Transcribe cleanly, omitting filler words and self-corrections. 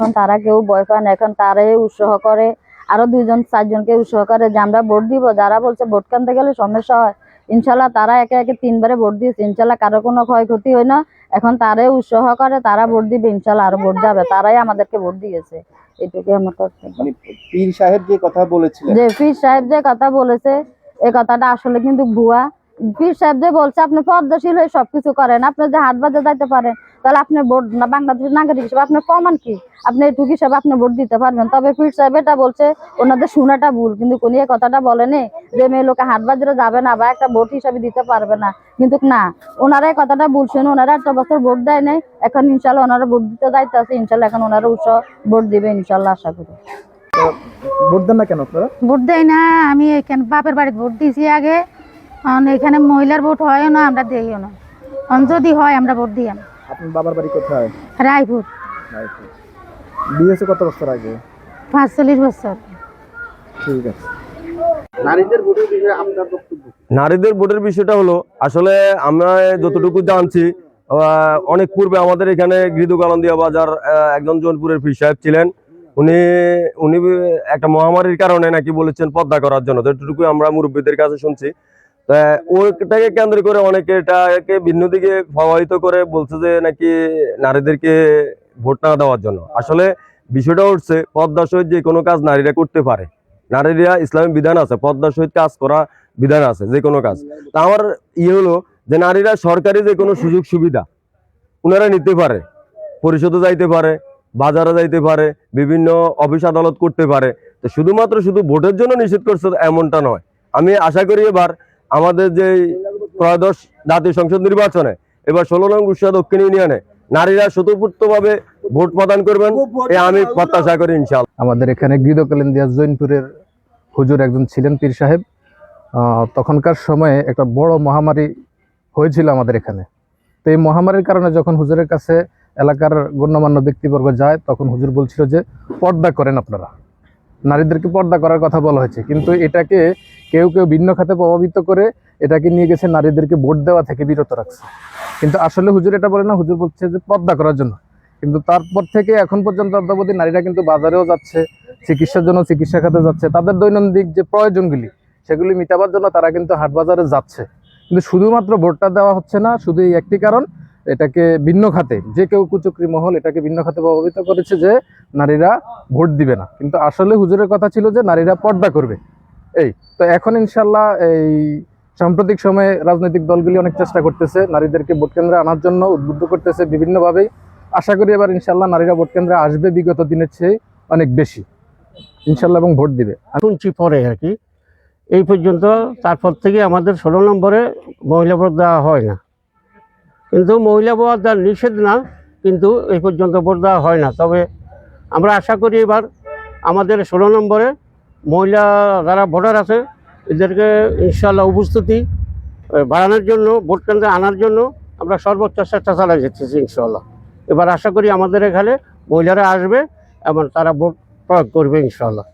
এখন তারা কেউ ভয় পায় না, এখন তারাই উৎসাহ করে, আরো 2-4জনকে উৎসাহ করে যে আমরা ভোট দিব। যারা বলছে ভোট কেন্দ্রে গেলে সমস্যা হয়, ইনশাল্লাহ তারা একে একে 3বারে ভোট দিয়েছে, ইনশাল্লাহ কারো কোনো ক্ষয়ক্ষতি হয় না। এখন তারাই উৎসাহ করে, তারা ভোট দিবে, ইনশাল্লাহ আরো ভোট যাবে, তারাই আমাদেরকে ভোট দিয়েছে। এটুকুই আমার কর্তব্য। পীর সাহেব যে কথা বলেছিলেন, পীর সাহেব যে কথা বলেছে এই কথাটা আসলে কিন্তু ভুয়া। পীর সাহেব যে বলছে আপনি পর্দাশীল হয়ে সবকিছু করেন, আপনি যে হাট বাজার যাইতে পারেন, তাহলে আপনি ভোট না বাংলাদেশের নাগরিক হিসেবে আপনার প্রমাণ কি? আপনি এটুকু হিসাবে আপনি ভোট দিতে পারবেন। তবে পীর সাহেব এটা বলছে, ওনাদের শোনাটা ভুল, কিন্তু কোন এই কথাটা বলেনি যে মেয়ে লোকে হাট বাজারে যাবে না বা একটা ভোট হিসাবে দিতে পারবে না। কিন্তু না, ওনারা এই কথাটা বলছেন, ওনারা একটা বছর ভোট দেয় নাই, এখন ইনশাল্লাহ ওনারা ভোট দিতে যাইতে আছে, ইনশাল্লাহ এখন ওনারা উৎসাহ ভোট দিবে ইনশাল্লাহ, আশা করি। ভোট দেন না কেন আপনারা? ভোট দেয় না, আমি এখানে বাপের বাড়িতে ভোট দিয়েছি আগে, এখানে মহিলার ভোট হয় না, আমরা দিইও না, যদি হয় আমরা ভোট দিই। আপনার বাবার বাড়ি কোথায়? রায়পুর। বিয়েছে কত বছর আগে? 45 বছর। ঠিক আছে। নারীদের ভোটের বিষয়ে আপনার বক্তব্য? নারীদের ভোটের বিষয়টা হলো, আসলে আমরা যতটুকু জানছি, অনেক পূর্বে আমাদের এখানে গৃদকালন্দিয়া বাজার একজন জৌনপুরের পীর সাহেব ছিলেন। উনি একটা মহামারীর কারণে নাকি বলেছেন পর্দা করার জন্য, যতটুকু আমরা মুরব্বীদের কাছে শুনছি। ওইটাকে কেন্দ্র করে অনেকে এটাকে ভিন্ন দিকে প্রভাবিত করে বলছে যে নাকি নারীদেরকে ভোট না দেওয়ার জন্য। আসলে বিষয়টা হচ্ছে, পর্দার সহিত যে কোনো কাজ নারীরা করতে পারে। নারীরা ইসলামিক বিধান আছে, পর্দার সহিত কাজ করা বিধান আছে যে কোনো কাজ। তা আমার হলো যে নারীরা সরকারি যে কোনো সুযোগ সুবিধা ওনারা নিতে পারে, পরিষদে যাইতে পারে, বাজারে যাইতে পারে, বিভিন্ন অফিস আদালত করতে পারে। তো শুধুমাত্র শুধু ভোটের জন্য নিষেধ করছে এমনটা নয়। আমি আশা করি এবার আমাদের যে ত্রয়োদশ জাতীয় সংসদ নির্বাচনে এবার 16 নং কুষ্টিয়া দক্ষিণ ইউনিয়নে নারীরা স্বতঃস্ফূর্তভাবে ভোট প্রদান করবেন, আমি প্রত্যাশা করি ইনশাআল্লাহ। আমাদের এখানে গৃদকালিন্দিয়া জৈনপুরের হুজুর একজন ছিলেন পীর সাহেব। তখনকার সময়ে একটা বড় মহামারী হয়েছিল আমাদের এখানে। তো এই মহামারীর কারণে যখন হুজুরের কাছে এলাকার গণ্যমান্য ব্যক্তিবর্গ যায়, তখন হুজুর বলছিল যে পর্দা করেন আপনারা, নারীদেরকে পর্দা করার কথা বলা হয়েছে। কিন্তু এটাকে কেউ কেউ ভিন্ন খাতে প্রভাবিত করে এটাকে নিয়ে গেছে নারীদেরকে ভোট দেওয়া থেকে বিরত রাখছে। কিন্তু আসলে হুজুর এটা বলে না, হুজুর বলছে যে পর্দা করার জন্য। কিন্তু তারপর থেকে এখন পর্যন্ত অদ্যাবধি নারীরা কিন্তু বাজারেও যাচ্ছে, চিকিৎসার জন্য চিকিৎসা খাতে যাচ্ছে, তাদের দৈনন্দিন যে প্রয়োজনগুলি সেগুলি মেটাবার জন্য তারা কিন্তু হাট বাজারে যাচ্ছে। কিন্তু শুধুমাত্র ভোটটা দেওয়া হচ্ছে না, শুধু এই একটি কারণ, এটাকে ভিন্ন খাতে যে কেউ কুচক্রী মহল এটাকে ভিন্ন খাতে প্রভাবিত করেছে যে নারীরা ভোট দিবে না। কিন্তু আসলে হুজুরের কথা ছিল যে নারীরা পর্দা করবে। এই তো এখন ইনশাল্লাহ এই সাম্প্রতিক সময়ে রাজনৈতিক দলগুলি অনেক চেষ্টা করতেছে নারীদেরকে ভোট কেন্দ্রে আনার জন্য, উদ্বুদ্ধ করতেছে বিভিন্নভাবেই। আশা করি এবার ইনশাল্লাহ নারীরা ভোট কেন্দ্রে আসবে বিগত দিনের চেয়ে অনেক বেশি ইনশাল্লাহ, এবং ভোট দিবে। শুনছি পরে আর কি, এই পর্যন্ত। তারপর থেকে আমাদের 16 নম্বরে মহিলা ভোট দেওয়া হয় না, কিন্তু মহিলা ভোট দেওয়ার নিষেধ না, কিন্তু এই পর্যন্ত ভোট দেওয়া হয় না। তবে আমরা আশা করি এবার আমাদের 16 নম্বরে মহিলা যারা ভোটার আছে এদেরকে ইনশাল্লাহ উপস্থিতি বাড়ানোর জন্য, ভোট কেন্দ্রে আনার জন্য আমরা সর্বোচ্চ চেষ্টা চালাই যেতেছি ইনশাল্লাহ। এবার আশা করি আমাদের এখানে মহিলারা আসবে এবং তারা ভোট প্রয়োগ করবে ইনশাল্লাহ।